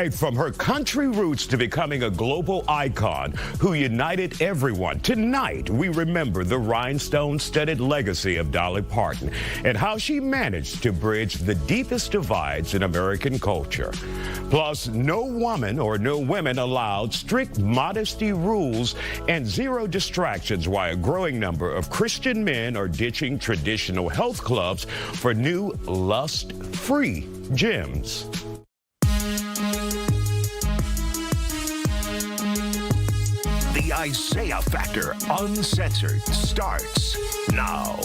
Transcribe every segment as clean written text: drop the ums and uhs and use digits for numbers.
right, from her country roots to becoming a global icon who united everyone, tonight we remember the rhinestone-studded legacy of Dolly Parton and how she managed to bridge the deepest divides in American culture. Plus, no woman or no women allowed, strict modesty rules, and zero distractions, while a growing number of Christian men are ditching traditional health clubs for new lust-free gyms. The Isiah Factor Uncensored starts now.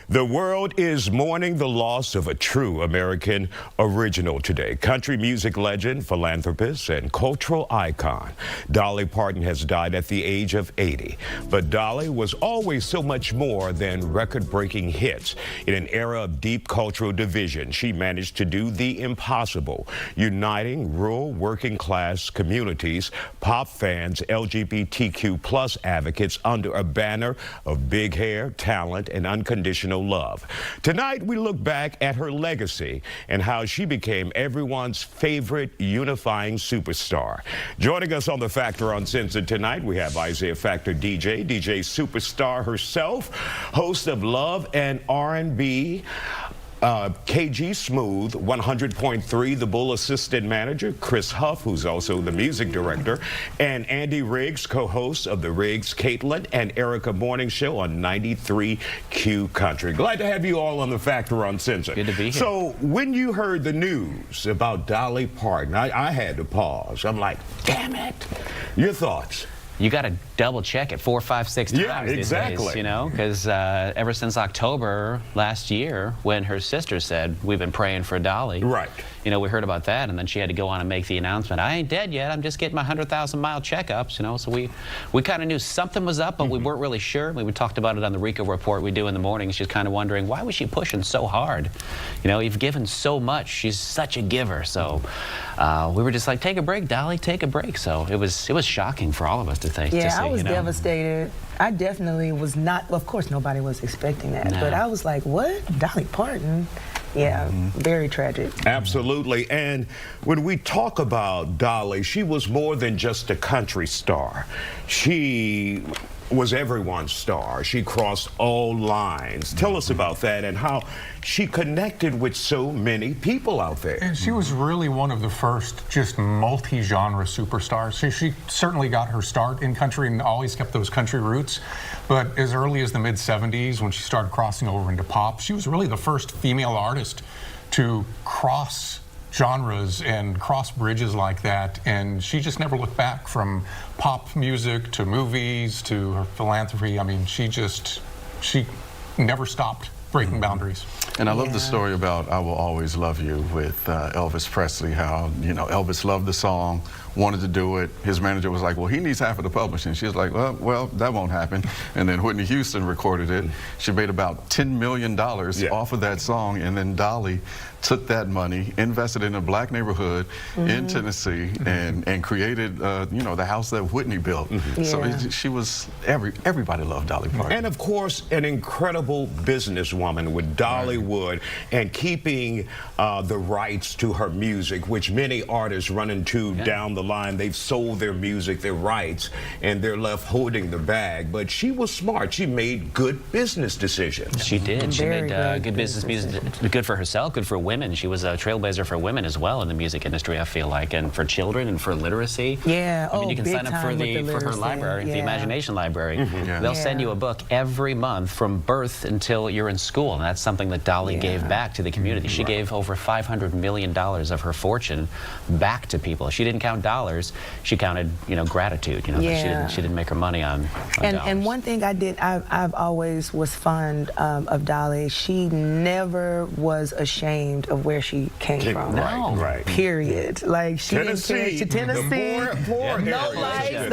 The world is mourning the loss of a true American original today. Country music legend, philanthropist, and cultural icon Dolly Parton has died at the age of 80. But Dolly was always so much more than record-breaking hits. In an era of deep cultural division, she managed to do the impossible, uniting rural working-class communities, pop fans, LGBTQ+ advocates under a banner of big hair, talent, and unconditional love. Tonight, we look back at her legacy and how she became everyone's favorite unifying superstar. Joining us on The Factor Uncensored tonight, we have Isiah Factor DJ superstar herself, host of Love and R&B, KG Smooth, 100.3, The Bull assistant manager, Chris Huff, who's also the music director, and Andy Riggs, co-host of the Riggs, Caitlin, and Erica Morning Show on 93Q Country. Glad to have you all on The Factor Uncensored. Good to be here. So, when you heard the news about Dolly Parton, I had to pause. I'm like, damn it. Your thoughts? You got to double check it 4, 5, 6 times. Yeah, exactly. These days, you know, because ever since October last year, when her sister said, we've been praying for Dolly. Right. You know, we heard about that, and then she had to go on and make the announcement, I ain't dead yet, I'm just getting my 100,000-mile checkups, you know, so we kind of knew something was up, but we weren't really sure. We talked about it on the Rico Report we do in the mornings, just kind of wondering, why was she pushing so hard? You know, you've given so much, she's such a giver, so we were just like, take a break, Dolly, take a break. So it was shocking for all of us to think. Yeah, to see, I was you know? Devastated. I definitely was not, of course nobody was expecting that, No. but I was like, what? Dolly Parton? Yeah, very tragic. Absolutely. And when we talk about Dolly, she was more than just a country star. She was everyone's star. She crossed all lines. Tell us about that and how she connected with so many people out there. And she was really one of the first just multi-genre superstars. She certainly got her start in country and always kept those country roots. But as early as the mid-70s, when she started crossing over into pop, she was really the first female artist to cross genres and cross bridges like that, and she just never looked back, from pop music to movies to her philanthropy. I mean, she never stopped breaking boundaries. And I love the story about I Will Always Love You with Elvis Presley, how, you know, Elvis loved the song, wanted to do it. His manager was like, well, he needs half of the publishing. She was like, well, that won't happen. And then Whitney Houston recorded it. She made about $10 million off of that song, and then Dolly took that money, invested in a black neighborhood in Tennessee, and created, you know, the house that Whitney built. So she was, everybody loved Dolly Parton. And of course, an incredible businesswoman with Dollywood and keeping the rights to her music, which many artists run into down the line. They've sold their music, their rights, and they're left holding the bag. But she was smart. She made good business decisions. She did. She made good business music, good for herself, good for women. She was a trailblazer for women as well in the music industry, I feel like, and for children and for literacy. Yeah. I mean, you can sign up for her library, the Imagination Library. They'll send you a book every month from birth until you're in school, and that's something that Dolly gave back to the community. She gave over $500 million of her fortune back to people. She didn't count dollars; she counted, you know, gratitude. You know, she didn't make her money on dollars. And one thing I've always was fond of Dolly. She never was ashamed of where she came from. Right. Period. Like she Tennessee. didn't care. Tennessee. The poor no lights.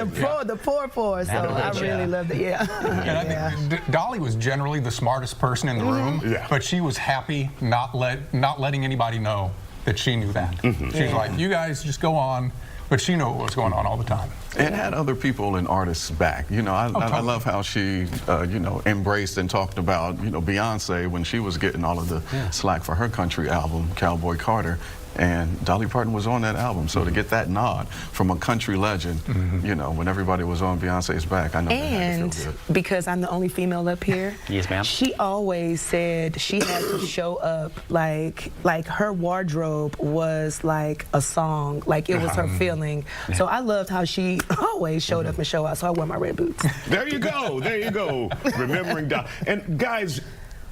The poor. So I really loved it. And I think Dolly was generally the smartest person in the room, but she was happy not letting anybody know that she knew that. She's like, you guys just go on. but she knew what was going on all the time. And had other people and artists back. You know, I love how she, you know, embraced and talked about, you know, Beyonce when she was getting all of the slack for her country album, Cowboy Carter. And Dolly Parton was on that album, so to get that nod from a country legend, you know, when everybody was on Beyonce's back, I know that had to feel good. Because I'm the only female up here, yes, ma'am. She always said she had to show up like her wardrobe was like a song, like it was her feeling. So I loved how she always showed up and showed out. So I wore my red boots. There you go. There you go. Remembering Dolly. And guys,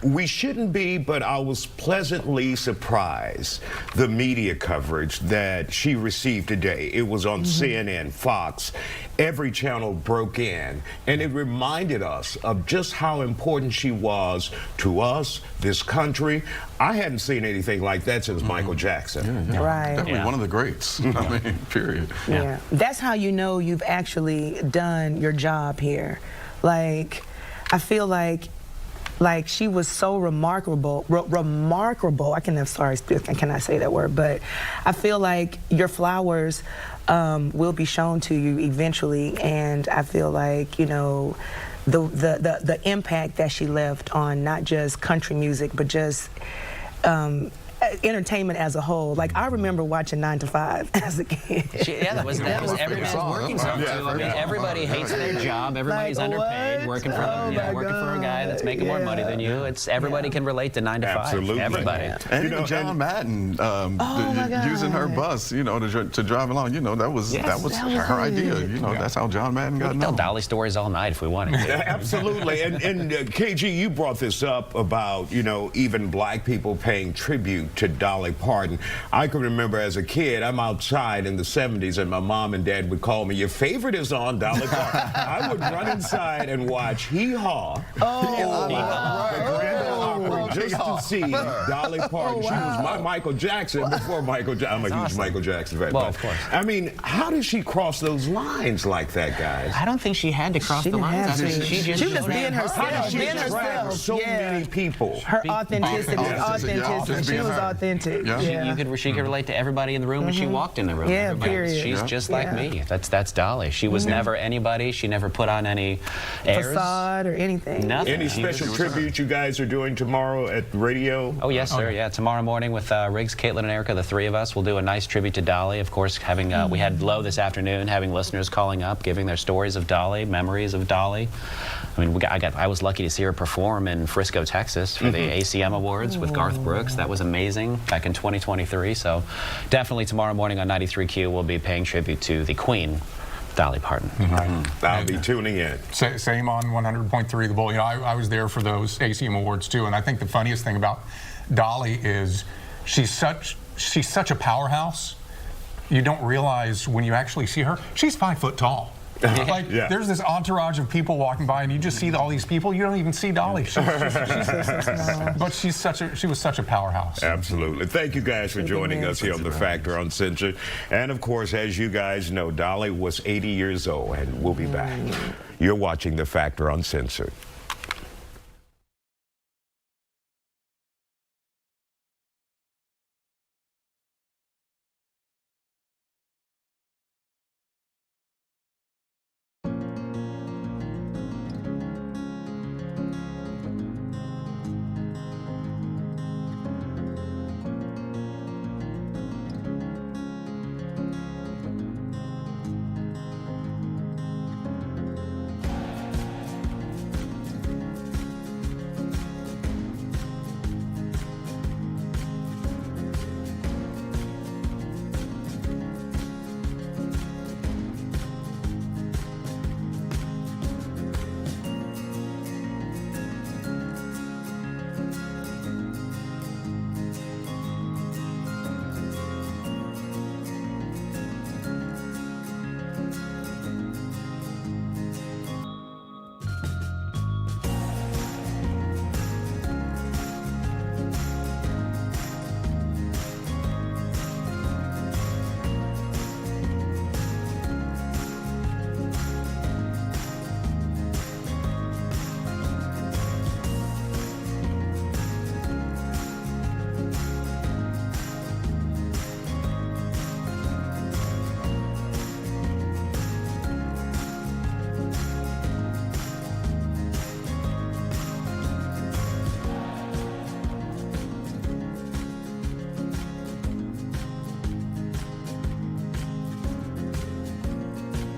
we shouldn't be, but I was pleasantly surprised the media coverage that she received today. It was on CNN, Fox. Every channel broke in, and it reminded us of just how important she was to us, this country. I hadn't seen anything like that since Michael Jackson. Right. Definitely one of the greats. I mean, period. Yeah. That's how you know you've actually done your job here. Like, I feel like she was so remarkable. I can say that word, but I feel like your flowers will be shown to you eventually, and I feel like, you know, the impact that she left on not just country music, but just entertainment as a whole. Like, I remember watching 9 to 5 as a kid. That was everybody's working zone too. I mean, everybody hates their job. Everybody's underpaid, working for a guy that's making more money than you. It's everybody can relate to 9 to 5. Absolutely. Everybody. And even John Madden using her bus, you know, to drive along. You know, that was her idea. You know, that's how John Madden got known. Tell Dolly stories all night if we wanted to. Absolutely. And KG, you brought this up about, you know, even black people paying tribute to Dolly Parton. I can remember as a kid, I'm outside in the 70s, and my mom and dad would call me, "Your favorite is on, Dolly Parton." I would run inside and watch Hee Haw. The Grand Ole Opry, just to see Dolly Parton. She was my Michael Jackson before Michael Jackson. I'm a huge Michael Jackson fan. Well, of course. I mean, how did she cross those lines like that, guys? I don't think she had to cross the lines. I think she just was being herself. How did she attract so many people? Her authenticity. She was authentic. She could relate to everybody in the room when she walked in the room. Yeah, period. She's just like me. That's Dolly. She was never anybody. She never put on any airs. Facade or anything. Nothing. Any special tribute you guys are doing tomorrow at radio? Oh, yes, sir. Yeah, tomorrow morning with Riggs, Caitlin, and Erica, the three of us, we'll do a nice tribute to Dolly. Of course, having we had Low this afternoon, having listeners calling up, giving their stories of Dolly, memories of Dolly. I mean, I was lucky to see her perform in Frisco, Texas for the ACM Awards with Garth Brooks. That was amazing back in 2023. So definitely tomorrow morning on 93Q, we'll be paying tribute to the Queen, Dolly Parton. I'll be tuning in. Same on 100.3 The Bull. You know, I was there for those ACM Awards too, and I think the funniest thing about Dolly is she's such a powerhouse. You don't realize when you actually see her, she's 5 foot tall. Like, there's this entourage of people walking by, and you just see all these people. You don't even see Dolly. But she was such a powerhouse. Absolutely. Thank you guys for joining us here on The Factor Uncensored. And of course, as you guys know, Dolly was 80 years old, and we'll be back. You're watching The Factor Uncensored.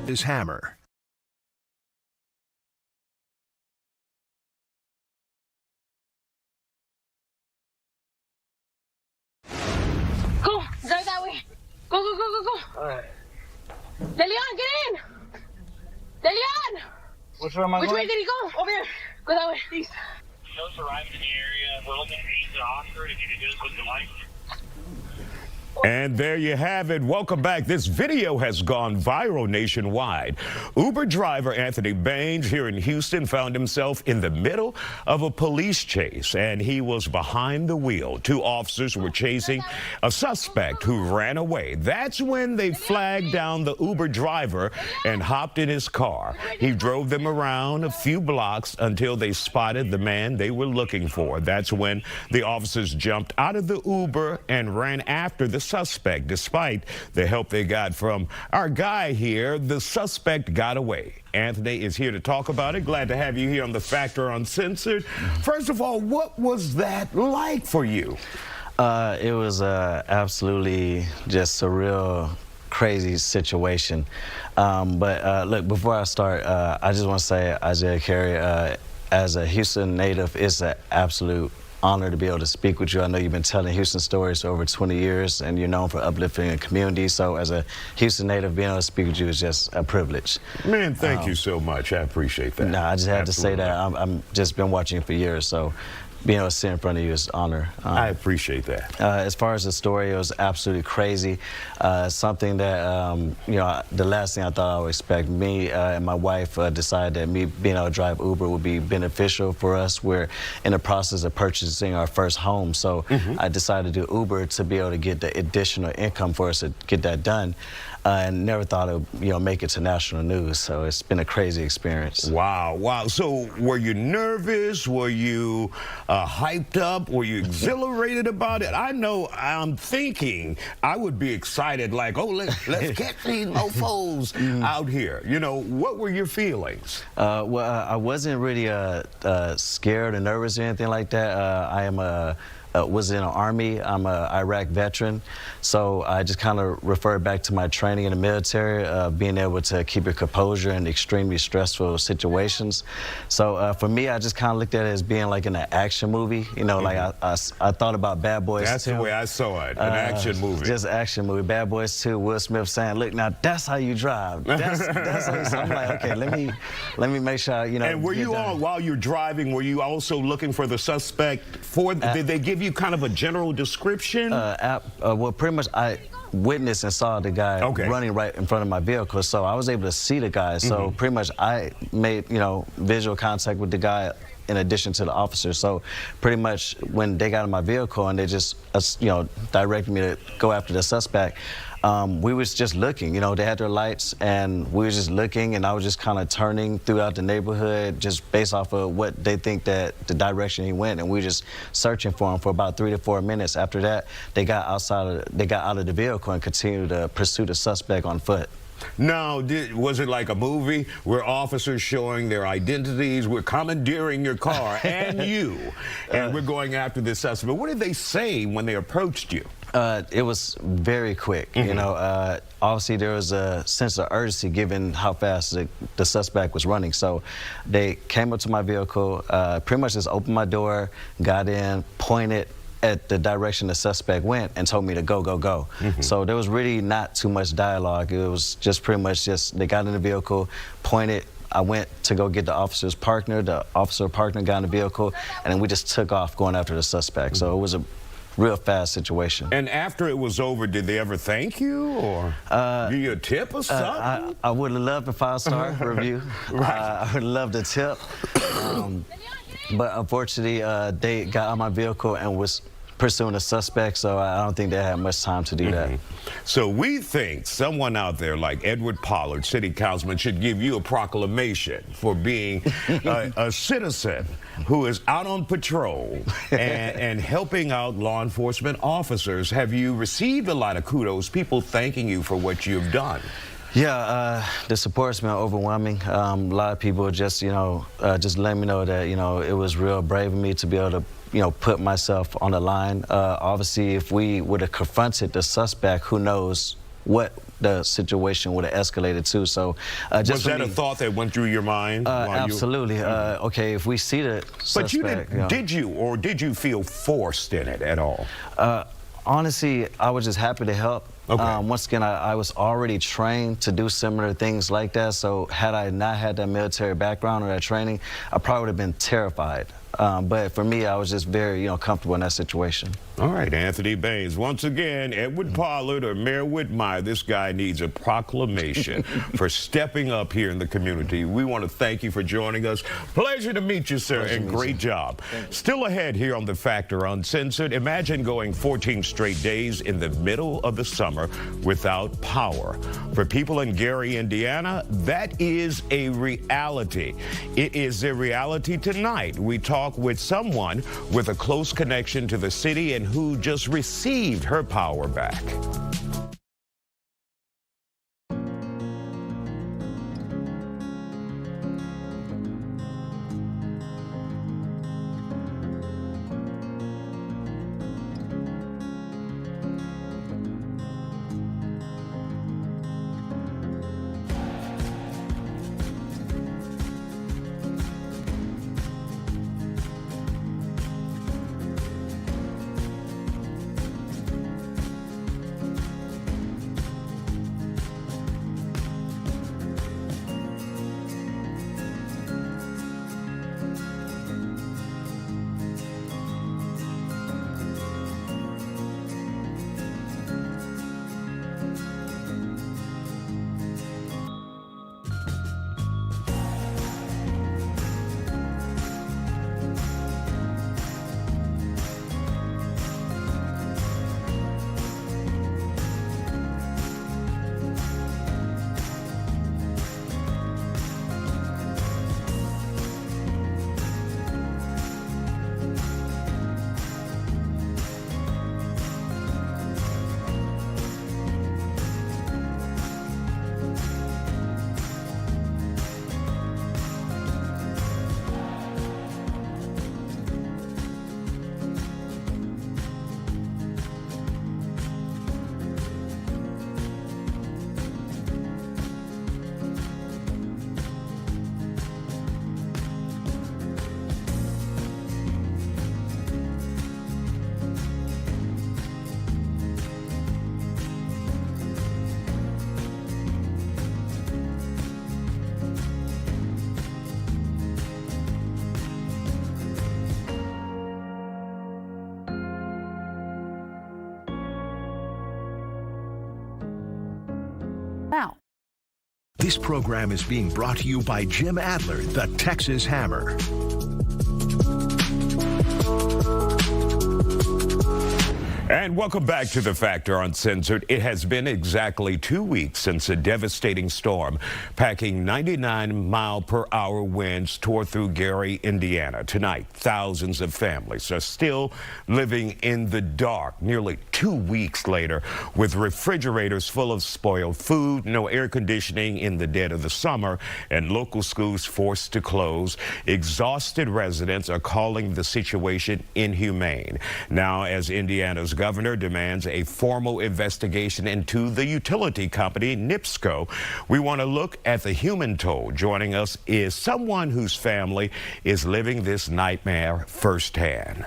is Hammer. Go, drive that way. Go, go, go, go, go. All right. De Leon, get in. De Leon. Which way am I Which going? way did he go? Over here. Go that way, please. Just arrived in the area. We're looking at 8 to Oxford. If you could just look the light. And there you have it. Welcome back. This video has gone viral nationwide. Uber driver Anthony Baines here in Houston found himself in the middle of a police chase, and he was behind the wheel. 2 officers were chasing a suspect who ran away. That's when they flagged down the Uber driver and hopped in his car. He drove them around a few blocks until they spotted the man they were looking for. That's when the officers jumped out of the Uber and ran after the suspect. Despite the help they got from our guy here, the suspect got away. Anthony is here to talk about it. Glad to have you here on The Factor Uncensored. First of all, what was that like for you? It was absolutely just a real crazy situation. Look, before I start, I just want to say, Isiah Carey, as a Houston native, it's an absolute honor to be able to speak with you. I know you've been telling Houston stories for over 20 years, and you're known for uplifting the community. So as a Houston native, being able to speak with you is just a privilege. Man, thank you so much. I appreciate that. No, I just had to say that. I'm just been watching you for years, so being able to sit in front of you is an honor. I appreciate that. As far as the story, it was absolutely crazy. Something that, you know, the last thing I thought I would expect. Me and my wife decided that me being able to drive Uber would be beneficial for us. We're in the process of purchasing our first home, so I decided to do Uber to be able to get the additional income for us to get that done. And never thought it would, you know, make it to national news. So it's been a crazy experience. Wow, wow. So were you nervous? Were you hyped up? Were you exhilarated about it? I know I'm thinking I would be excited, like, oh, let's get these mofos out here. You know, what were your feelings? Well, I wasn't really scared or nervous or anything like that. I am was in the Army. I'm an Iraq veteran, so I just kind of refer back to my training in the military, being able to keep your composure in extremely stressful situations. So for me, I just kind of looked at it as being like in an action movie. You know, like I thought about Bad Boys 2. That's the way I saw it, an action movie. Just action movie. Bad Boys 2, Will Smith saying, look, now that's how you drive. That's how you, so I'm like, okay, let me make sure, you know. And were you while you're driving, were you also looking for the suspect? Did they give you kind of a general description? Well, pretty much I witnessed and saw the guy running right in front of my vehicle, so I was able to see the guy. So pretty much I made, you know, visual contact with the guy in addition to the officer. So pretty much when they got in my vehicle and they just, you know, directed me to go after the suspect, we was just looking, you know, they had their lights and we were just looking, and I was just kind of turning throughout the neighborhood just based off of what they think that the direction he went, and we were just searching for him for about 3 to 4 minutes. After that, they got out of the vehicle and continued to pursue the suspect on foot. Now, was it like a movie where officers showing their identities, we're commandeering your car and you, and we're going after this suspect? What did they say when they approached you? It was very quick. You know, obviously there was a sense of urgency given how fast the suspect was running. So they came up to my vehicle, pretty much just opened my door, got in, pointed at the direction the suspect went, and told me to go, go, go. So there was really not too much dialogue. It was just pretty much just they got in the vehicle, pointed. I went to go get the officer's partner. The officer partner got in the vehicle, and then we just took off going after the suspect. So it was a real fast situation. And after it was over, did they ever thank you or give you a tip or something? I would have loved a 5-star review. I would have loved a tip. But unfortunately, they got out of my vehicle and was pursuing a suspect, so I don't think they had much time to do that. So we think someone out there like Edward Pollard, city councilman, should give you a proclamation for being a citizen who is out on patrol and helping out law enforcement officers. Have you received a lot of kudos, people thanking you for what you've done? Yeah, the support's been overwhelming. A lot of people just, you know, just let me know that, you know, it was real brave of me to be able to, you know, put myself on the line. Obviously, if we would have confronted the suspect, who knows what the situation would have escalated too. So just was that a thought that went through your mind? Absolutely. Okay, if we see the suspect, but you didn't, did you feel forced in it at all? Honestly, I was just happy to help. Okay. Once again, I was already trained to do similar things like that, so had I not had that military background or that training, I probably would have been terrified. But for me, I was just very, comfortable in that situation. All right, Anthony Baines. Once again, Edward Pollard or Mayor Whitmire, this guy needs a proclamation for stepping up here in the community. We want to thank you for joining us. Pleasure to meet you, sir, and great job. Still ahead here on The Factor Uncensored. Imagine going 14 straight days in the middle of the summer without power. For people in Gary, Indiana, that is a reality. It is a reality tonight. We talk with someone with a close connection to the city and who just received her power back. Now. This program is being brought to you by Jim Adler, the Texas Hammer. And welcome back to The Factor Uncensored. It has been exactly 2 weeks since a devastating storm packing 99-mile-per-hour winds tore through Gary, Indiana. Tonight, thousands of families are still living in the dark nearly 2 weeks later, with refrigerators full of spoiled food, no air conditioning in the dead of the summer, and local schools forced to close. Exhausted residents are calling the situation inhumane. Now, as Indiana's governor demands a formal investigation into the utility company NIPSCO, we want to look at the human toll. Joining us is someone whose family is living this nightmare firsthand.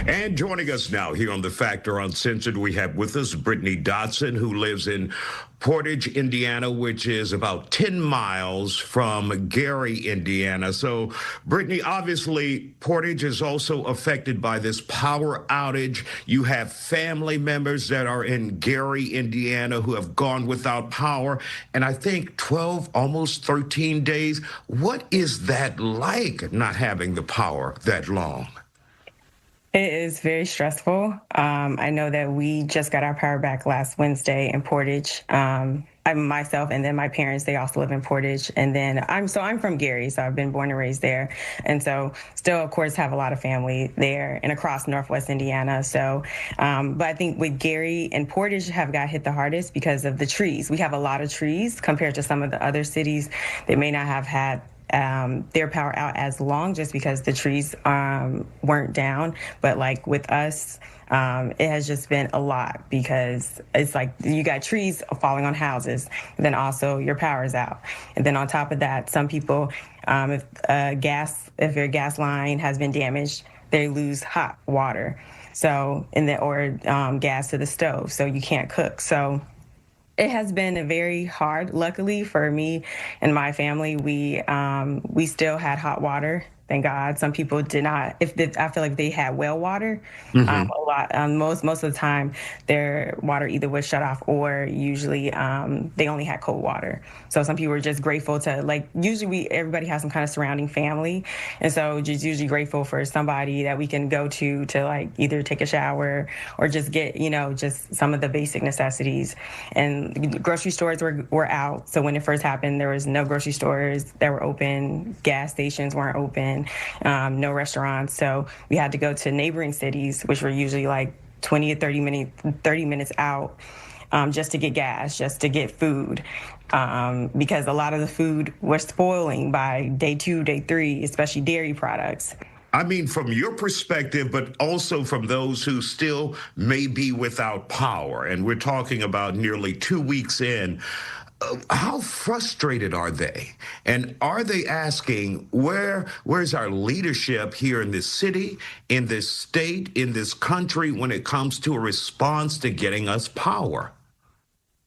And joining us now here on The Factor Uncensored, we have with us Brittany Dotson, who lives in Portage, Indiana, which is about 10 miles from Gary, Indiana. So, Brittany, obviously, Portage is also affected by this power outage. You have family members that are in Gary, Indiana, who have gone without power, and I think 12, almost 13 days. What is that like, not having the power that long? It is very stressful. I know that we just got our power back last Wednesday in Portage. Myself and then my parents, they also live in Portage. And then I'm from Gary, so I've been born and raised there. And so still, of course, have a lot of family there and across Northwest Indiana. So, but I think with Gary and Portage have got hit the hardest because of the trees. We have a lot of trees compared to some of the other cities that may not have had their power out as long, just because the trees weren't down. But like with us, it has just been a lot, because it's like you got trees falling on houses, and then also your power's out. And then on top of that, some people, if your gas line has been damaged, they lose hot water. So, or gas to the stove, so you can't cook. So it has been very hard. Luckily for me and my family, we still had hot water. Thank God. Some people did not. I feel like they had well water. Most of the time, their water either was shut off, or usually they only had cold water. So some people were just grateful to, like, usually everybody has some kind of surrounding family, and so just usually grateful for somebody that we can go to like either take a shower or just get just some of the basic necessities. And grocery stores were out. So when it first happened, there was no grocery stores that were open. Gas stations weren't open. No restaurants. So we had to go to neighboring cities, which were usually like 20 to 30 minutes out, just to get gas, just to get food, because a lot of the food was spoiling by day 2, day 3, especially dairy products. I mean, from your perspective, but also from those who still may be without power, and we're talking about nearly 2 weeks in, how frustrated are they? And are they asking, where's our leadership here in this city, in this state, in this country, when it comes to a response to getting us power?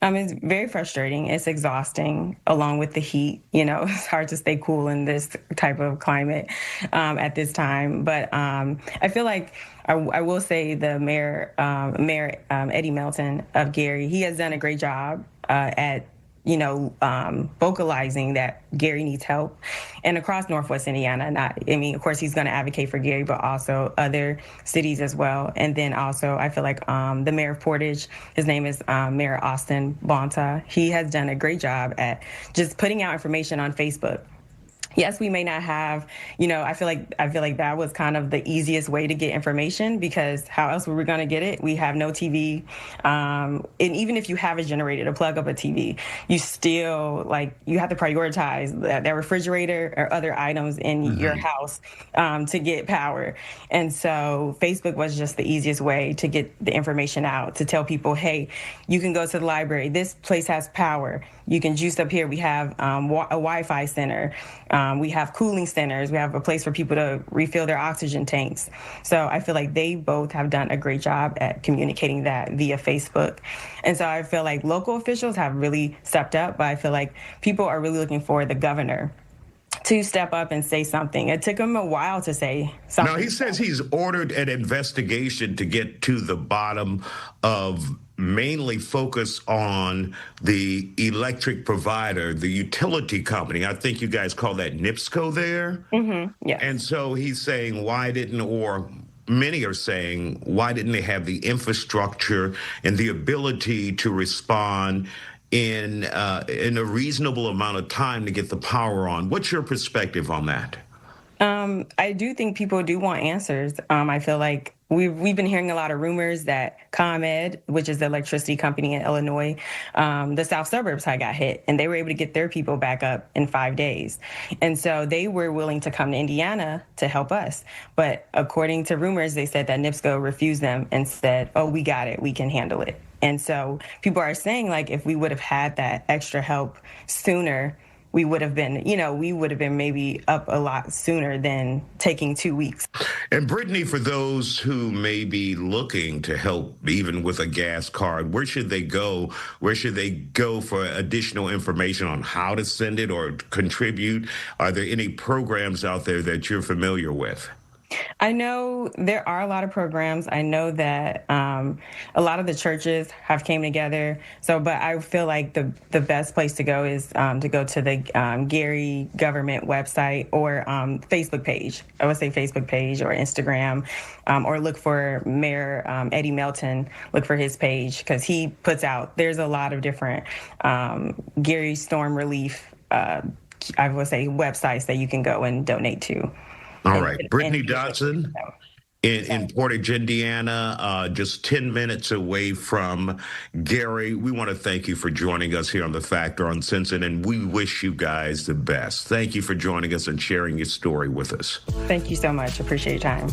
It's very frustrating. It's exhausting, along with the heat. It's hard to stay cool in this type of climate at this time. But I feel like I will say the Mayor Eddie Melton of Gary, he has done a great job at vocalizing that Gary needs help, and across Northwest Indiana. Of course, he's going to advocate for Gary, but also other cities as well. And then also, I feel like the mayor of Portage, his name is Mayor Austin Bonta. He has done a great job at just putting out information on Facebook. Yes, we may not have, I feel like that was kind of the easiest way to get information, because how else were we going to get it? We have no TV. And even if you have a generator to plug up a TV, you still, you have to prioritize that refrigerator or other items in your house to get power. And so Facebook was just the easiest way to get the information out, to tell people, hey, you can go to the library. This place has power. You can juice up here. We have a Wi-Fi center. We have cooling centers. We have a place for people to refill their oxygen tanks. So I feel like they both have done a great job at communicating that via Facebook. And so I feel like local officials have really stepped up, but I feel like people are really looking for the governor to step up and say something. It took him a while to say something. Now, he says he's ordered an investigation to get to the bottom of mainly focus on the electric provider, the utility company. I think you guys call that NIPSCO there. Yeah. And so he's saying, many are saying, why didn't they have the infrastructure and the ability to respond in a reasonable amount of time to get the power on? What's your perspective on that? I do think people do want answers. I feel like we've been hearing a lot of rumors that ComEd, which is the electricity company in Illinois, the south suburbs had got hit, and they were able to get their people back up in 5 days. And so they were willing to come to Indiana to help us. But according to rumors, they said that NIPSCO refused them and said, oh, we got it. We can handle it. And so people are saying, if we would have had that extra help sooner, we would have been maybe up a lot sooner than taking 2 weeks. And Brittany, for those who may be looking to help, even with a gas card, where should they go? Where should they go for additional information on how to send it or contribute? Are there any programs out there that you're familiar with? I know there are a lot of programs. I know that a lot of the churches have came together. But I feel like the best place to go is to go to the Gary government website or Facebook page. I would say Facebook page or Instagram, or look for Mayor Eddie Melton. Look for his page, because he puts out, there's a lot of different Gary storm relief, I would say, websites that you can go and donate to. All right. Brittany Dodson, in Portage, Indiana, just 10 minutes away from Gary. We want to thank you for joining us here on The Factor Uncensored, and we wish you guys the best. Thank you for joining us and sharing your story with us. Thank you so much. Appreciate your time.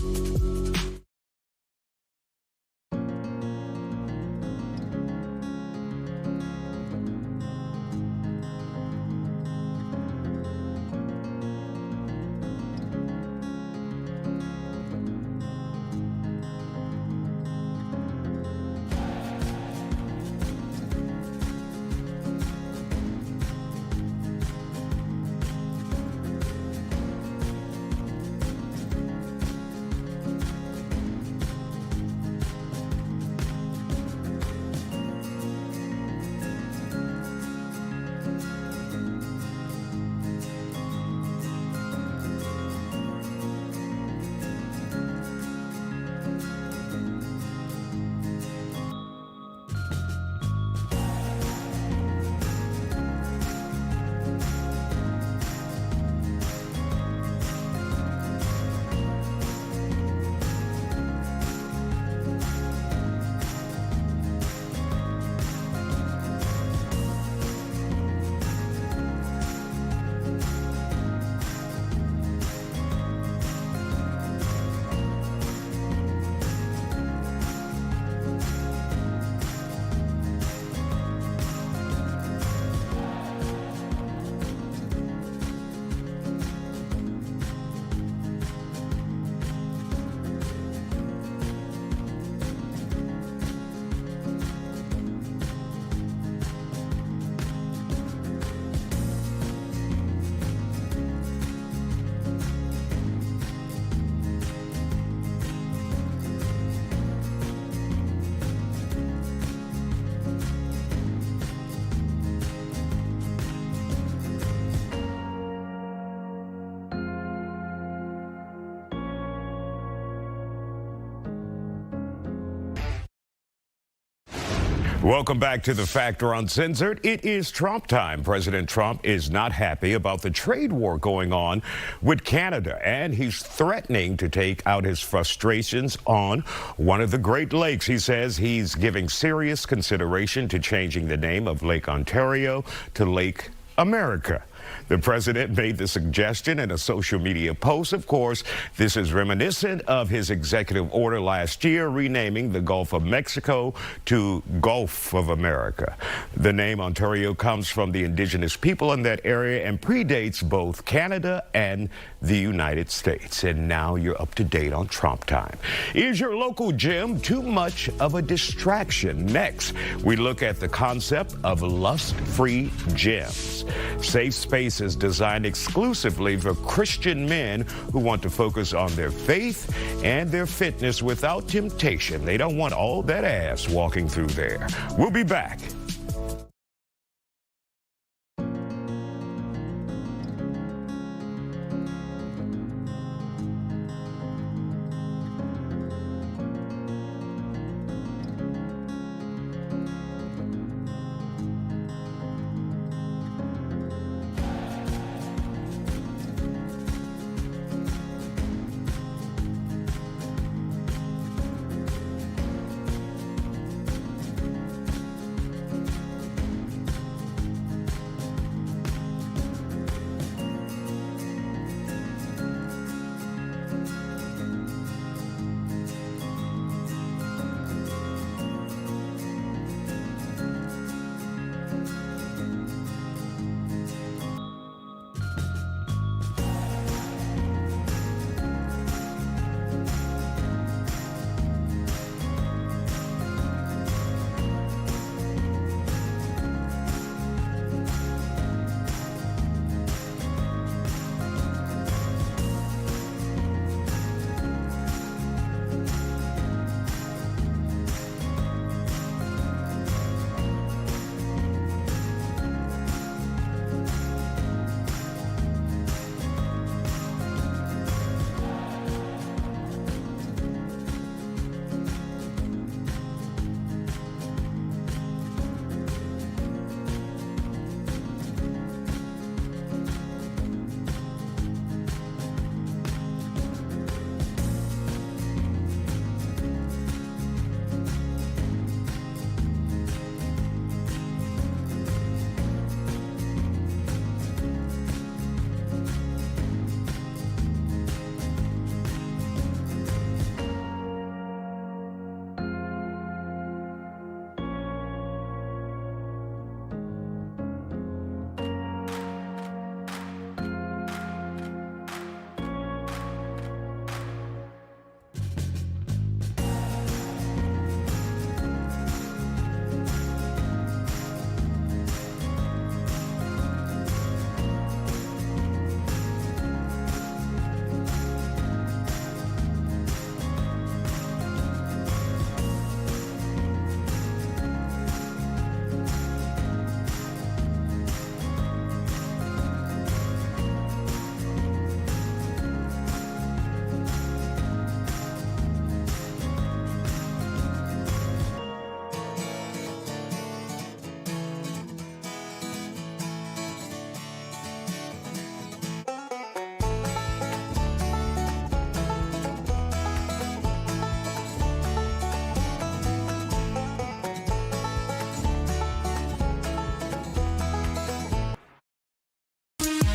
Welcome back to The Factor Uncensored. It is Trump time. President Trump is not happy about the trade war going on with Canada, and he's threatening to take out his frustrations on one of the Great Lakes. He says he's giving serious consideration to changing the name of Lake Ontario to Lake America. The president made the suggestion in a social media post. Of course, this is reminiscent of his executive order last year renaming the Gulf of Mexico to Gulf of America. The name Ontario comes from the indigenous people in that area and predates both Canada and the United States. And now you're up to date on Trump time. Is your local gym too much of a distraction? Next, we look at the concept of lust-free gyms. Safe spaces designed exclusively for Christian men who want to focus on their faith and their fitness without temptation. They don't want all that ass walking through there. We'll be back.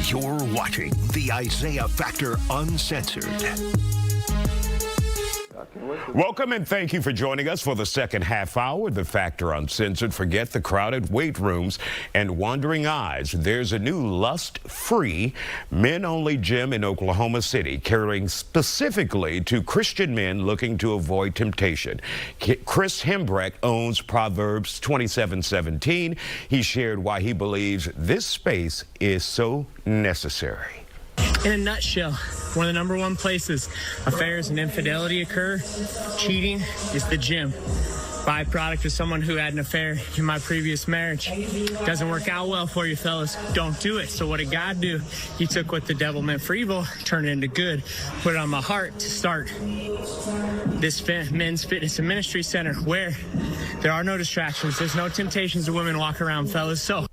You're watching the Isiah Factor Uncensored. Welcome and thank you for joining us for the second half hour of The Factor Uncensored. Forget the crowded weight rooms and wandering eyes. There's a new lust-free, men-only gym in Oklahoma City, catering specifically to Christian men looking to avoid temptation. Chris Hembrecht owns Proverbs 27:17. He shared why he believes this space is so necessary. In a nutshell, one of the #1 places affairs and infidelity occur, cheating, is the gym. Byproduct of someone who had an affair in my previous marriage. Doesn't work out well for you, fellas. Don't do it. So what did God do? He took what the devil meant for evil, turned it into good, put it on my heart to start this men's fitness and ministry center where there are no distractions. There's no temptations to women walk around, fellas. So.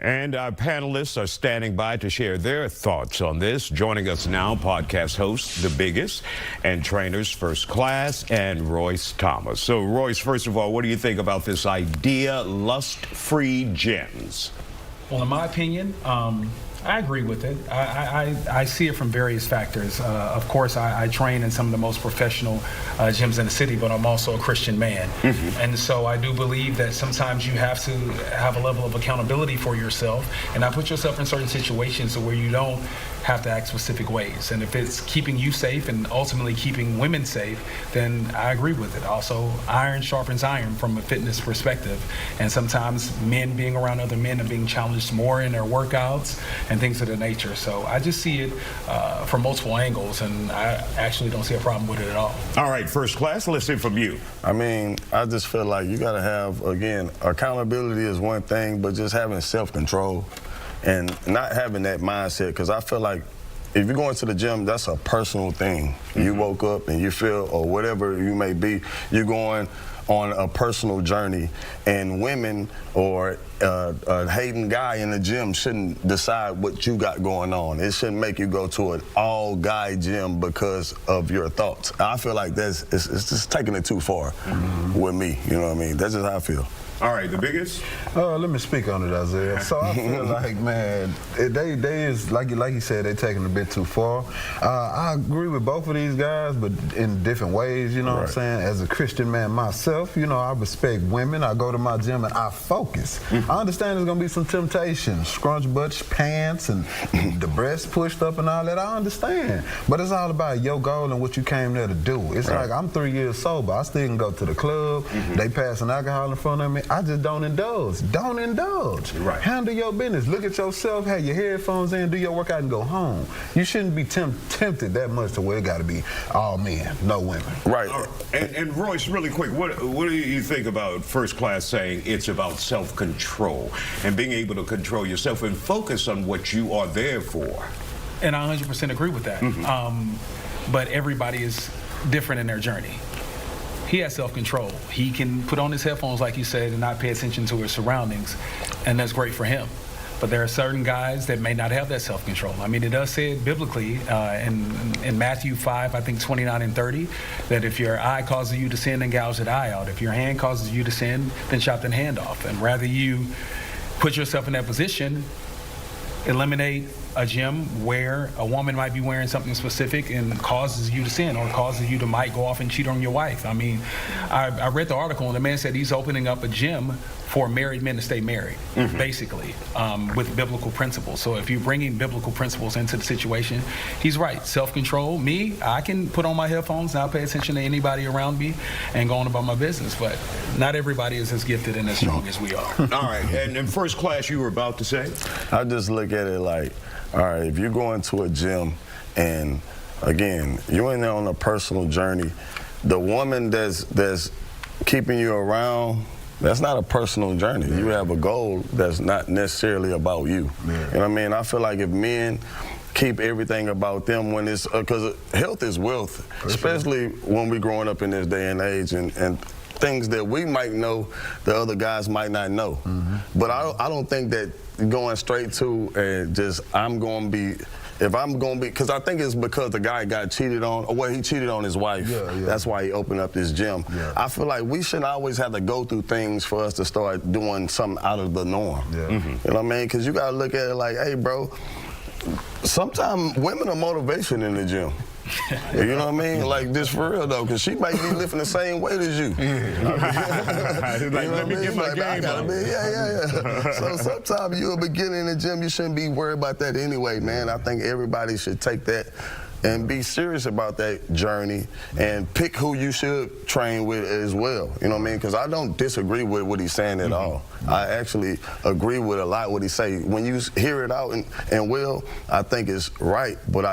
And our panelists are standing by to share their thoughts on this. Joining us now, podcast host, The Biggest, and trainers First Class and Royce Thomas. So, Royce, first of all, what do you think about this idea, lust-free gyms? Well, in my opinion, I agree with it. I see it from various factors. Of course, I train in some of the most professional gyms in the city, but I'm also a Christian man. And so I do believe that sometimes you have to have a level of accountability for yourself and not put yourself in certain situations where you don't have to act specific ways. And if it's keeping you safe and ultimately keeping women safe, then I agree with it. Also, iron sharpens iron from a fitness perspective. And sometimes men being around other men are being challenged more in their workouts and things of that nature. So I just see it from multiple angles, and I actually don't see a problem with it at all. All right, First Class, let's hear from you. I mean, I just feel like you got to have, again, accountability is one thing, but just having self-control and not having that mindset, because I feel like if you're going to the gym, that's a personal thing. You woke up and you feel, or whatever you may be, you're going on a personal journey, and women or a hating guy in the gym shouldn't decide what you got going on. It shouldn't make you go to an all-guy gym because of your thoughts. I feel like it's just taking it too far with me, you know what I mean? That's just how I feel. All right, The Biggest? Let me speak on it, Isiah. So I feel like, man, they is, like you said, they're taking it a bit too far. I agree with both of these guys, but in different ways, you know what I'm saying? As a Christian man myself, you know, I respect women. I go to my gym and I focus. I understand there's going to be some temptation, scrunch butts, pants, and the breast pushed up and all that. I understand. But it's all about your goal and what you came there to do. It's like I'm 3 years sober. I still can go to the club. They passing alcohol in front of me. I just don't indulge. Don't indulge. Handle your business. Look at yourself, have your headphones in, do your workout, and go home. You shouldn't be tempted that much to where it got to be all men, no women. And Royce, really quick, what do you think about First Class saying it's about self-control and being able to control yourself and focus on what you are there for? And I 100% agree with that. But everybody is different in their journey. He has self-control. He can put on his headphones, like you said, and not pay attention to his surroundings, and that's great for him. But there are certain guys that may not have that self-control. I mean, it does say it biblically in Matthew 5, I think 29 and 30, that if your eye causes you to sin, then gouge that eye out. If your hand causes you to sin, then chop that hand off. And rather you put yourself in that position, eliminate a gym where a woman might be wearing something specific and causes you to sin or causes you to might go off and cheat on your wife. I mean, I read the article and the man said he's opening up a gym for married men to stay married, basically, with biblical principles. So if you're bringing biblical principles into the situation, he's right. Self-control, me, I can put on my headphones, not pay attention to anybody around me and go on about my business, but not everybody is as gifted and as strong as we are. All right, and in First Class, you were about to say? I just look at it like, all right, if you're going to a gym and, again, you're in there on a personal journey, the woman that's keeping you around, that's not a personal journey. You have a goal that's not necessarily about you. You know what I mean? I feel like if men keep everything about them when it's, because health is wealth, especially when we're growing up in this day and age, and things that we might know the other guys might not know. But I don't think that going straight to just, I'm going to be if I'm going to be, because I think it's because the guy got cheated on, or well, he cheated on his wife. That's why he opened up this gym. I feel like we shouldn't always have to go through things for us to start doing something out of the norm. You know what I mean? Because you got to look at it like, hey, bro, sometimes women are motivation in the gym. You know what I mean? Like, this for real, though, because she might be lifting the same weight as you. Let me get my game on. So sometimes you'll be getting in the gym, you shouldn't be worried about that anyway, man. I think everybody should take that and be serious about that journey and pick who you should train with as well. You know what I mean? Because I don't disagree with what he's saying at all. I actually agree with a lot what he say. When you hear it out and Will, I think it's right, but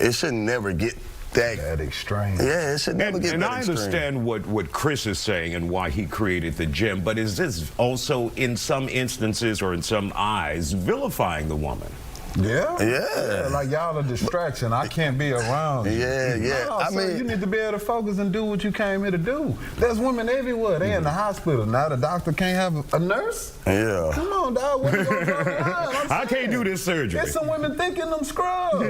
it should never get that extreme. Yeah, it should never get that extreme. And I understand what Chris is saying and why he created the gym, but is this also, in some instances or in some eyes, vilifying the woman? Yeah, like y'all a distraction. I can't be around you. No, I mean, you need to be able to focus and do what you came here to do. There's women everywhere. They in the hospital. Now the doctor can't have a nurse? Come on, dog. What you gonna draw the line? I can't do this surgery. There's some women thinking them scrubs. I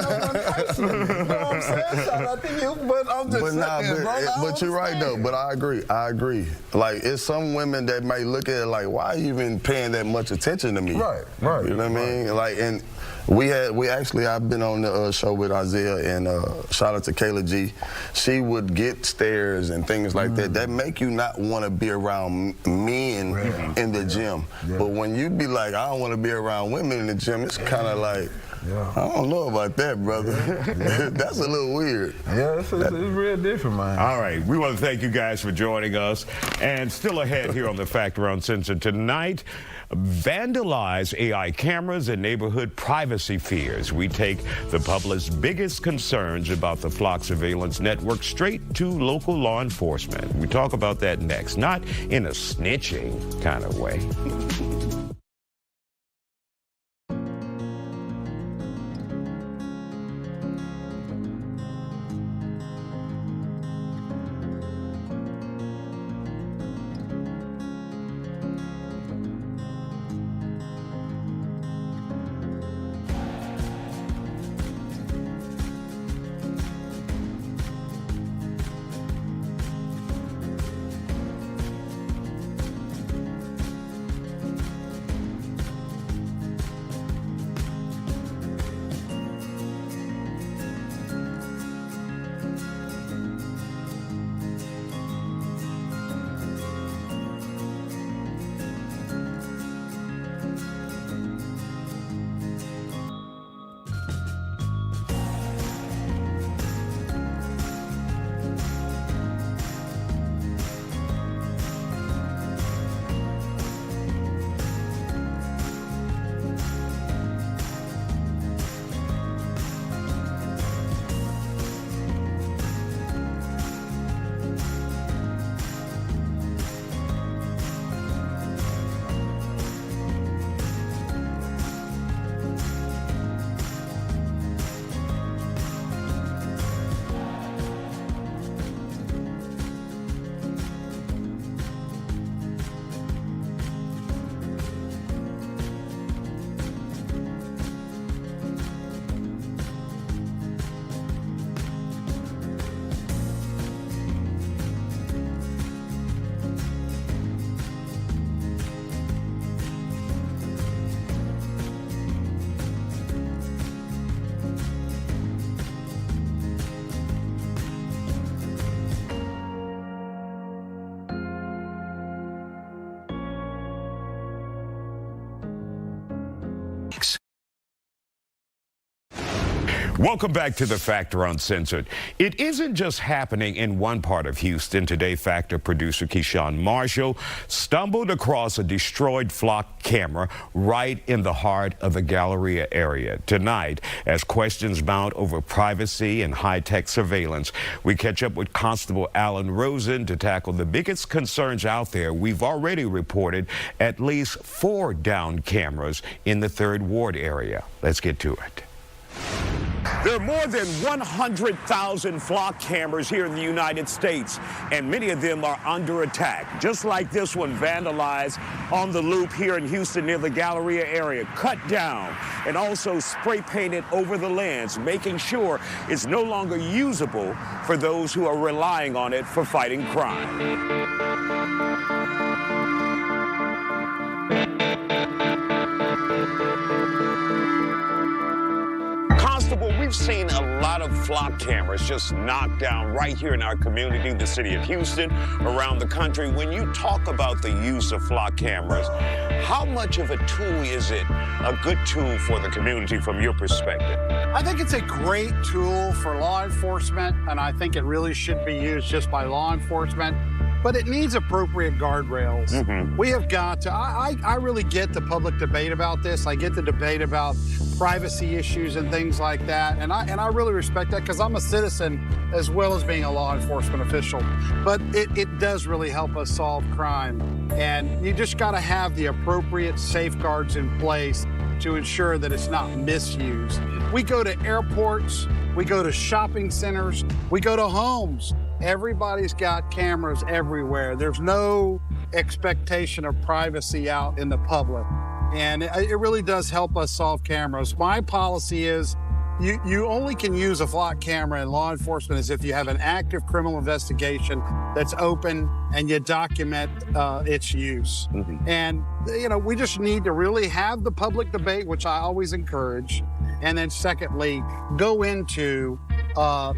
know one personally. You know what I'm saying? Shout out to you, but I'm just saying, but you're right, though. But I agree. Like, it's some women that might look at it like, why are you even paying that much attention to me? Right. You know what I mean? Like, and I've been on the show with Isiah, and shout out to Kayla G. She would get stares and things like that make you not want to be around men in the gym. But when you be like, I don't want to be around women in the gym, it's kind of like, I don't know about that, brother. That's a little weird. It's real different, man. All right, we want to thank you guys for joining us. And still ahead here on The Factor Uncensored tonight, vandalize AI cameras and neighborhood privacy fears. We take the public's biggest concerns about the flock surveillance network straight to local law enforcement. We talk about that next, not in a snitching kind of way. Welcome back to The Factor Uncensored. It isn't just happening in one part of Houston. Today, Factor producer Keyshawn Marshall stumbled across a destroyed flock camera right in the heart of the Galleria area. Tonight, as questions mount over privacy and high-tech surveillance, we catch up with Constable Alan Rosen to tackle the biggest concerns out there. We've already reported at least 4 downed cameras in the 3rd Ward area. Let's get to it. There are more than 100,000 flock cameras here in the United States, and many of them are under attack. Just like this one, vandalized on the Loop here in Houston near the Galleria area, cut down and also spray painted over the lens, making sure it's no longer usable for those who are relying on it for fighting crime. Constable, we've seen a lot of flock cameras just knocked down right here in our community, the city of Houston, around the country. When you talk about the use of flock cameras, how much of a tool is it, a good tool for the community from your perspective? I think it's a great tool for law enforcement, and I think it really should be used just by law enforcement. But it needs appropriate guardrails. We have got to, I really get the public debate about this. I get the debate about privacy issues and things like that. And I really respect that because I'm a citizen as well as being a law enforcement official. But it does really help us solve crime. And you just got to have the appropriate safeguards in place to ensure that it's not misused. We go to airports, we go to shopping centers, we go to homes. Everybody's got cameras everywhere. There's no expectation of privacy out in the public. And it really does help us solve cameras. My policy is you only can use a flock camera in law enforcement is if you have an active criminal investigation that's open and you document its use. And, you know, we just need to really have the public debate, which I always encourage. And then secondly, go into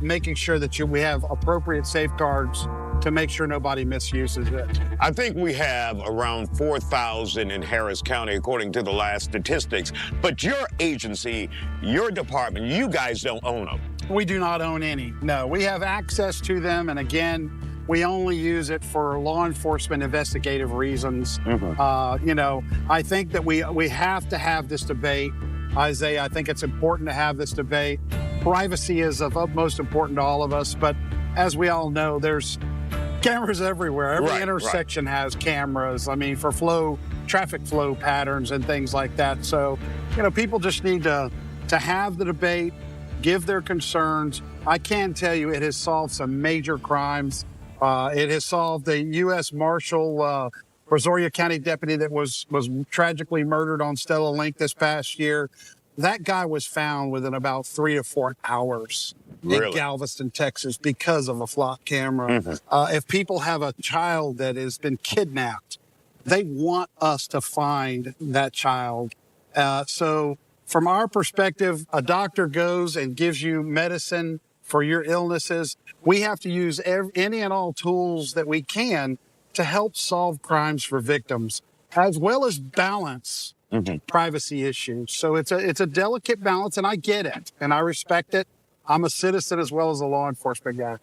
making sure that we have appropriate safeguards to make sure nobody misuses it. I think we have around 4,000 in Harris County, according to the last statistics. But your agency, your department, you guys don't own them. We do not own any. No, we have access to them. And again, we only use it for law enforcement investigative reasons. You know, I think that we have to have this debate. Isaiah, I think it's important to have this debate. Privacy is of utmost importance to all of us, but as we all know, there's cameras everywhere. Every intersection has cameras. I mean, for traffic flow patterns and things like that. So, you know, people just need to have the debate, give their concerns. I can tell you it has solved some major crimes. It has solved a U.S. Marshal, Brazoria County deputy that was tragically murdered on Stella Link this past year. That guy was found within about 3 to 4 hours in Galveston, Texas, because of a flock camera. If people have a child that has been kidnapped, they want us to find that child. So from our perspective, a doctor goes and gives you medicine for your illnesses. We have to use any and all tools that we can to help solve crimes for victims, as well as balance privacy issues. So it's a delicate balance, and I get it, and I respect it. I'm a citizen as well as a law enforcement guy.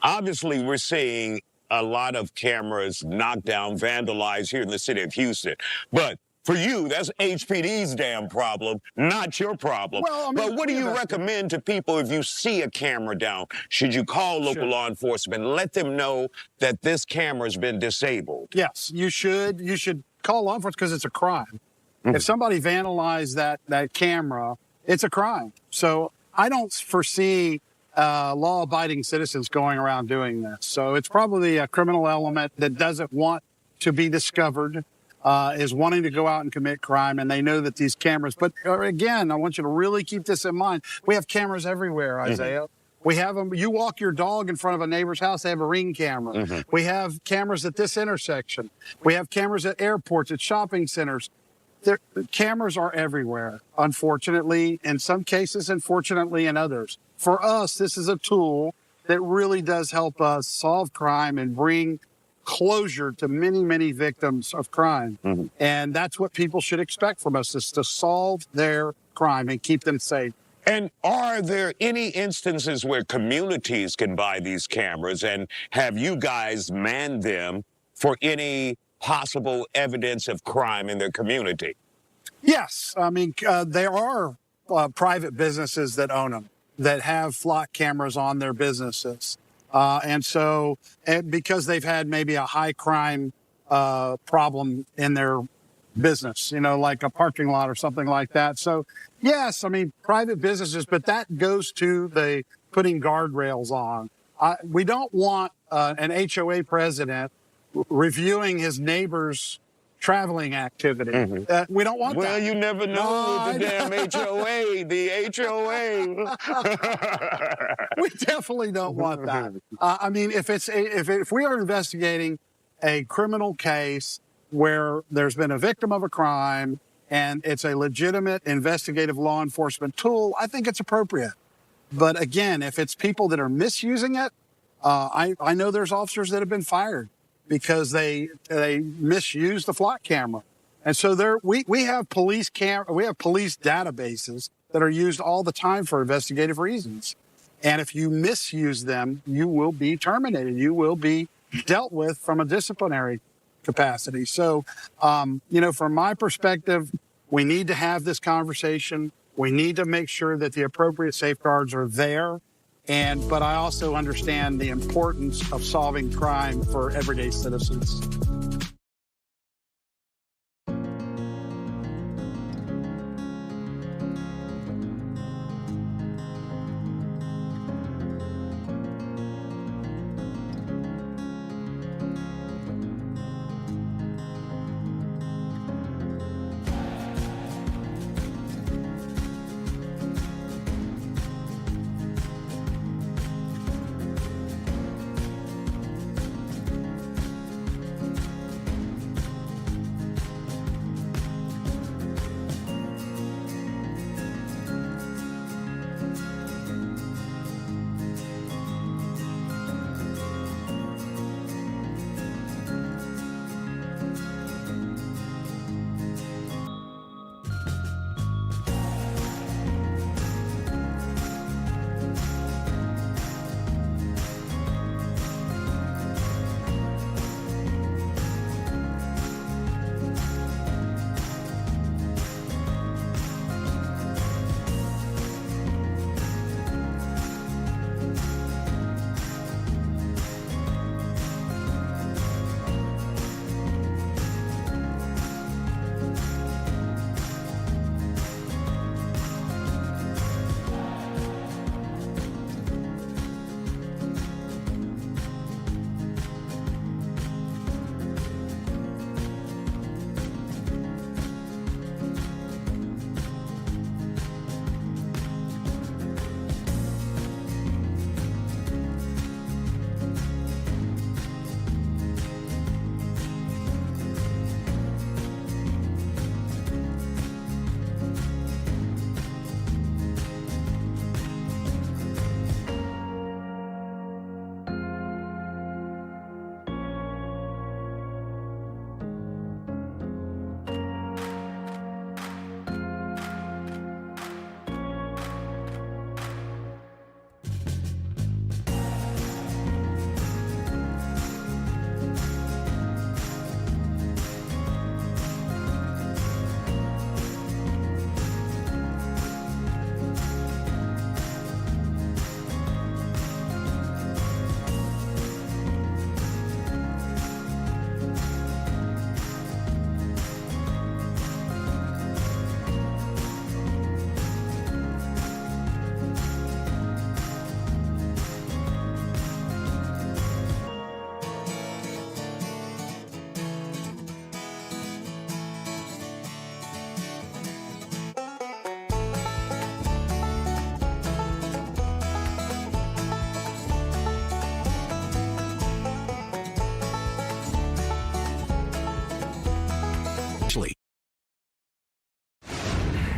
Obviously, we're seeing a lot of cameras knocked down, vandalized here in the city of Houston. But for you, that's HPD's damn problem, not your problem. Well, I mean, but what do you recommend to people if you see a camera down? Should you call local law enforcement and let them know that this camera's been disabled? Yes, you should. You should call law enforcement because it's a crime. If somebody vandalized that camera, it's a crime. So I don't foresee law-abiding citizens going around doing this. So it's probably a criminal element that doesn't want to be discovered, is wanting to go out and commit crime, and they know that these cameras. But again, I want you to really keep this in mind. We have cameras everywhere, Isaiah. We have them. You walk your dog in front of a neighbor's house, they have a Ring camera. We have cameras at this intersection. We have cameras at airports, at shopping centers. The cameras are everywhere, unfortunately, in some cases, and fortunately in others. For us, this is a tool that really does help us solve crime and bring closure to many, many victims of crime. And that's what people should expect from us, is to solve their crime and keep them safe. And are there any instances where communities can buy these cameras, and have you guys manned them for any possible evidence of crime in their community? Yes. I mean, there are private businesses that own them, that have flock cameras on their businesses. And because they've had maybe a high crime problem in their business, you know, like a parking lot or something like that. So, yes, I mean, private businesses, but that goes to the putting guardrails on. We don't want an HOA president reviewing his neighbor's traveling activity. We don't want that. Well, you never know with the damn HOA, the HOA. We definitely don't want that. I mean, if we are investigating a criminal case where there's been a victim of a crime and it's a legitimate investigative law enforcement tool, I think it's appropriate. But again, if it's people that are misusing it, I know there's officers that have been fired because they misuse the flock camera. And so we have police databases that are used all the time for investigative reasons. And if you misuse them, you will be terminated. You will be dealt with from a disciplinary capacity. So, you know, from my perspective, we need to have this conversation. We need to make sure that the appropriate safeguards are there. But I also understand the importance of solving crime for everyday citizens.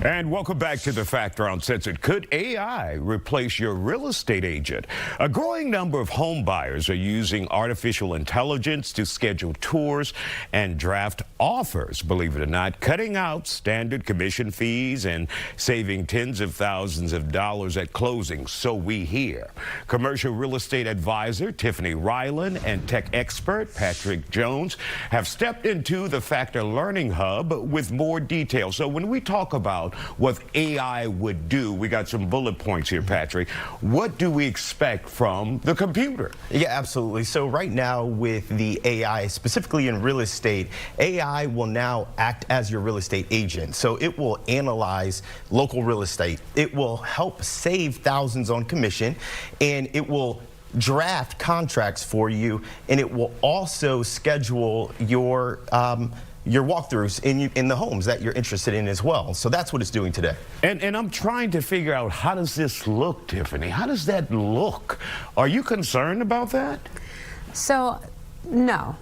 And welcome back to The Factor Uncensored. Could AI replace your real estate agent? A growing number of home buyers are using artificial intelligence to schedule tours and draft offers, believe it or not, cutting out standard commission fees and saving tens of thousands of dollars at closing, so we hear. Commercial real estate advisor Tiffany Ryland and tech expert Patrick Jones have stepped into the Factor Learning Hub with more details. So when we talk about what AI would do, we got some bullet points here, Patrick. What do we expect from the computer? Yeah, absolutely. So right now with the AI, specifically in real estate, AI AI will now act as your real estate agent. So it will analyze local real estate. It will help save thousands on commission, and it will draft contracts for you, and it will also schedule your walkthroughs in the homes that you're interested in as well. So that's what it's doing today. And I'm trying to figure out, how does this look, Tiffany? How does that look? Are you concerned about that? So, no.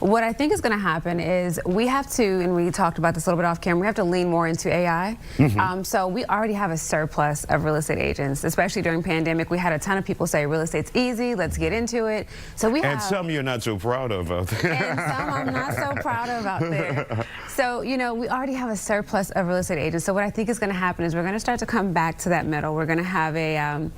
What I think is going to happen is we have to, and we talked about this a little bit off camera, we have to lean more into AI. So we already have a surplus of real estate agents, especially during pandemic. We had a ton of people say real estate's easy, let's get into it. So we and some you're not so proud of out there. And some I'm not so proud of out there. So, you know, we already have a surplus of real estate agents. So what I think is going to happen is we're going to start to come back to that middle. We're going to have a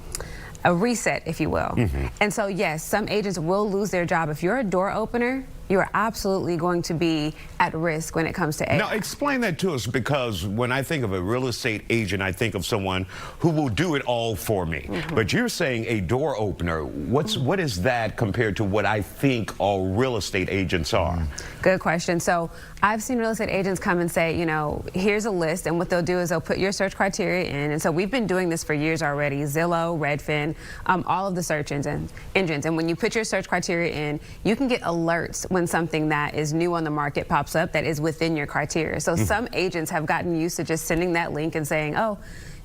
reset, if you will. And so, yes, some agents will lose their job. If you're a door opener, you are absolutely going to be at risk when it comes to AI. Now, explain that to us, because when I think of a real estate agent, I think of someone who will do it all for me. But you're saying a door opener. What is that compared to what I think all real estate agents are? Good question. So I've seen real estate agents come and say, you know, here's a list, and what they'll do is they'll put your search criteria in. And so we've been doing this for years already, Zillow, Redfin, all of the search engines. And when you put your search criteria in, you can get alerts when something that is new on the market pops up that is within your criteria. So some agents have gotten used to just sending that link and saying, oh,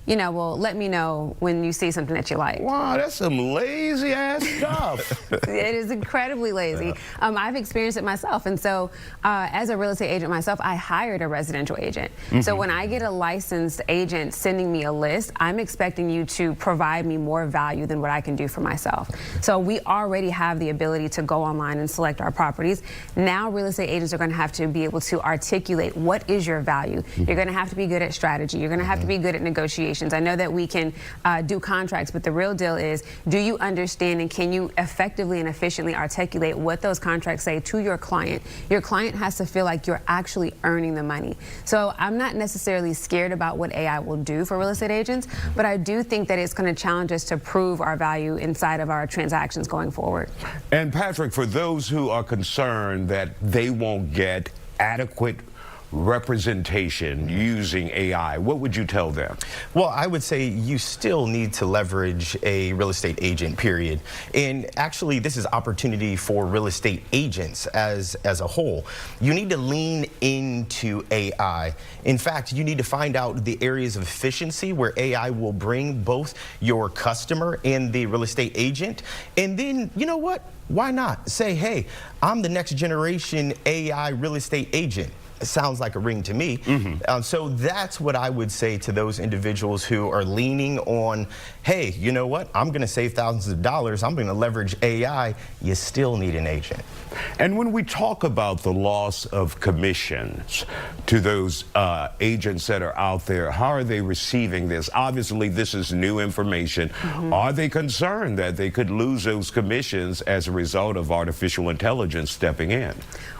you know, well, let me know when you see something that you like. Wow, that's some lazy ass stuff. It is incredibly lazy. I've experienced it myself. And so as a real estate agent myself, I hired a residential agent. So when I get a licensed agent sending me a list, I'm expecting you to provide me more value than what I can do for myself. So we already have the ability to go online and select our properties. Now real estate agents are going to have to be able to articulate what is your value. You're going to have to be good at strategy. You're going to have to be good at negotiation. I know that we can do contracts, but the real deal is, do you understand and can you effectively and efficiently articulate what those contracts say to your client? Your client has to feel like you're actually earning the money. So I'm not necessarily scared about what AI will do for real estate agents, but I do think that it's going to challenge us to prove our value inside of our transactions going forward. And Patrick, for those who are concerned that they won't get adequate representation using AI, what would you tell them? Well, I would say you still need to leverage a real estate agent, period. And actually, this is opportunity for real estate agents as a whole. You need to lean into AI. In fact, you need to find out the areas of efficiency where AI will bring both your customer and the real estate agent. And then, you know what? Why not say, hey, I'm the next generation AI real estate agent. It sounds like a ring to me. So that's what I would say to those individuals who are leaning on, hey, you know what? I'm going to save thousands of dollars. I'm going to leverage AI. You still need an agent. And when we talk about the loss of commissions to those agents that are out there, how are they receiving this? Obviously, this is new information. Are they concerned that they could lose those commissions as a result of artificial intelligence stepping in?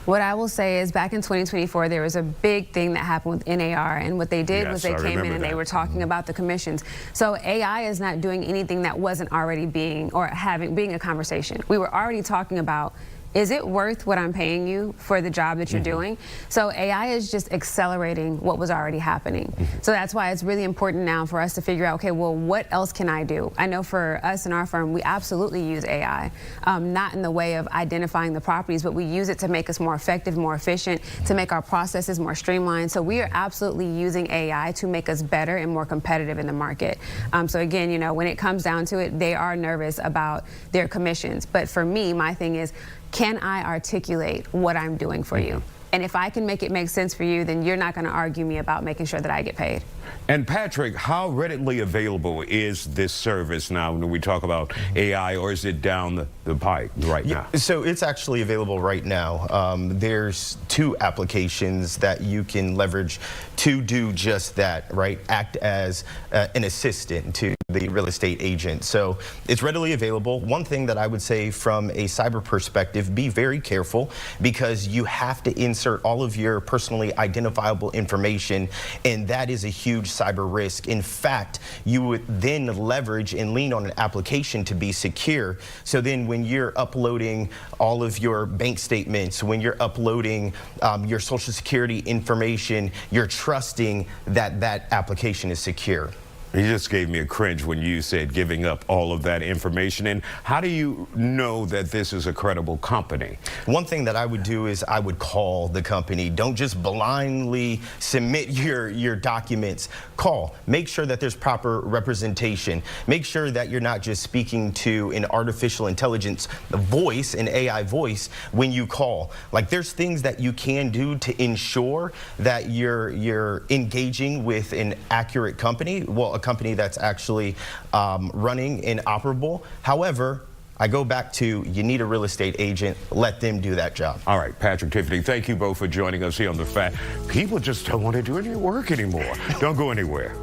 What I will say is, back in 2024, there was a big thing that happened with NAR, and what they did was they came in and they were talking about the commissions. So AI is not doing anything that wasn't already being a conversation. We were already talking about, is it worth what I'm paying you for the job that you're doing? So AI is just accelerating what was already happening. So that's why it's really important now for us to figure out, okay, well, what else can I do? I know for us in our firm, we absolutely use AI, not in the way of identifying the properties, but we use it to make us more effective, more efficient, to make our processes more streamlined. So we are absolutely using AI to make us better and more competitive in the market. So again, you know, when it comes down to it, they are nervous about their commissions. But for me, my thing is, can I articulate what I'm doing for you? And if I can make it make sense for you, then you're not going to argue me about making sure that I get paid. And Patrick, how readily available is this service now when we talk about AI, or is it down the pike right now? So it's actually available right now. There's 2 applications that you can leverage to do just that, right? Act as an assistant to the real estate agent. So it's readily available. One thing that I would say from a cyber perspective, be very careful, because you have to insert insert all of your personally identifiable information, and that is a huge cyber risk. In fact, you would then leverage and lean on an application to be secure. So then when you're uploading all of your bank statements, when you're uploading your social security information, you're trusting that that application is secure. You just gave me a cringe when you said giving up all of that information. And how do you know that this is a credible company? One thing that I would do is I would call the company. Don't just blindly submit your documents. Call. Make sure that there's proper representation. Make sure that you're not just speaking to an artificial intelligence voice, an AI voice, when you call. Like, there's things that you can do to ensure that you're engaging with an accurate company. Well, a company that's actually running and operable. However, I go back to, you need a real estate agent. Let them do that job. All right, Patrick, Tiffany, thank you both for joining us here on The Fact. People just don't want to do any work anymore. Don't go anywhere.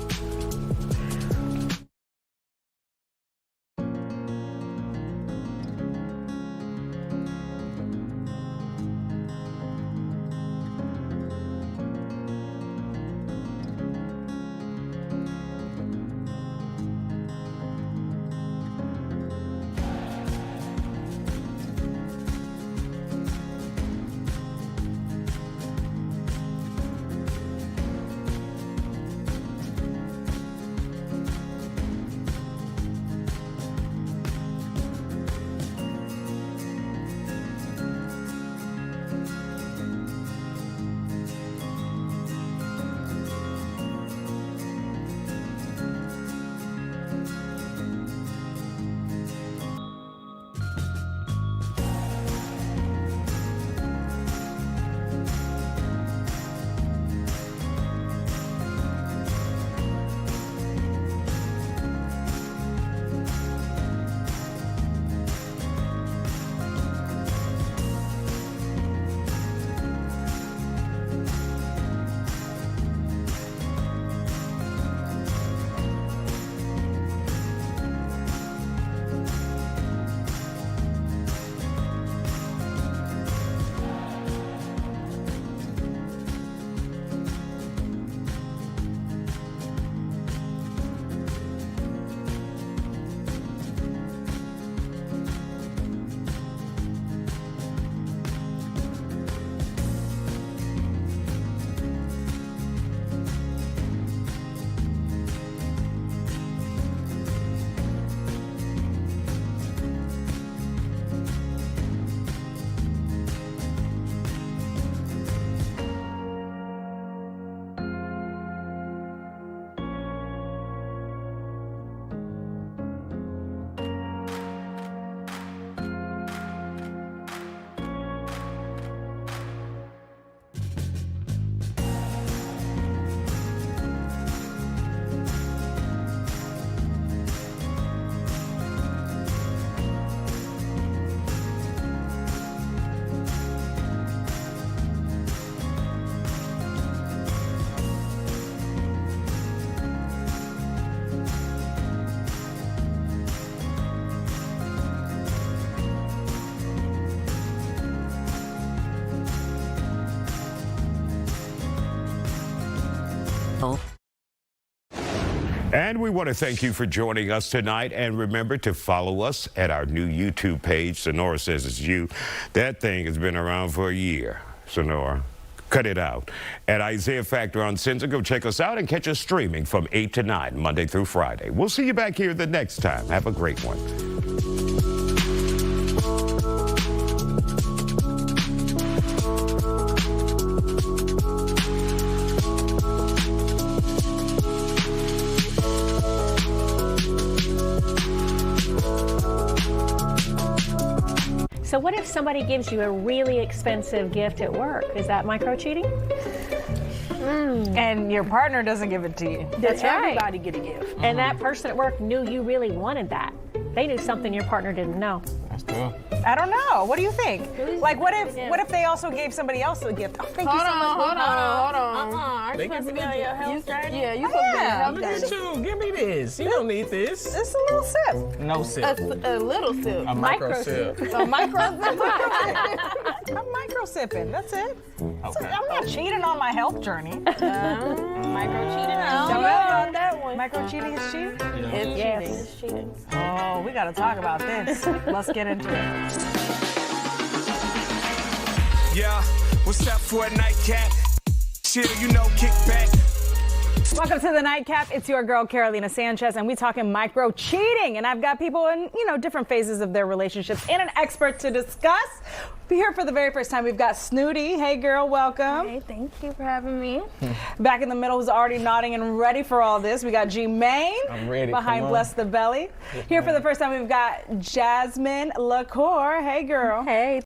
And we want to thank you for joining us tonight. And remember to follow us at our new YouTube page. Sonora Says It's You. That thing has been around for a year. Sonora, cut it out. At Isiah Factor Uncensored, go check us out and catch us streaming from 8 to 9, Monday through Friday. We'll see you back here the next time. Have a great one. So what if somebody gives you a really expensive gift at work? Is that micro-cheating? And your partner doesn't give it to you. That's right. Everybody get a gift. And that person at work knew you really wanted that. They knew something your partner didn't know. That's cool. I don't know. What do you think? Like, what if they also gave somebody else a gift? Oh, thank you so much. Hold on. Aren't you supposed to be on your health journey? Yeah, you're supposed to be on your health journey. Look at you. Give me this. You don't need this. It's a little sip. No sip. A little sip. A micro sip. A micro sip. A micro micro sipping. That's it. Okay. I'm not cheating on my health journey. Micro cheating. Don't know about that one. Micro cheating is cheating? It's cheating. It's cheating. Oh, we got to talk about this. Let's get into it. Yeah, what's up for a nightcap? Chill, you know, kick back. Welcome to the Nightcap. It's your girl, Carolina Sanchez, and we talking micro cheating. And I've got people in, different phases of their relationships and an expert to discuss. Here for the very first time, we've got Snooty. Hey, girl, welcome. Hey, thank you for having me. Back in the middle, who's already nodding and ready for all this. We got G Main. I'm ready. Behind Bless the Belly. Here for the first time, we've got Jasmine LaCour. Hey, girl. Hey,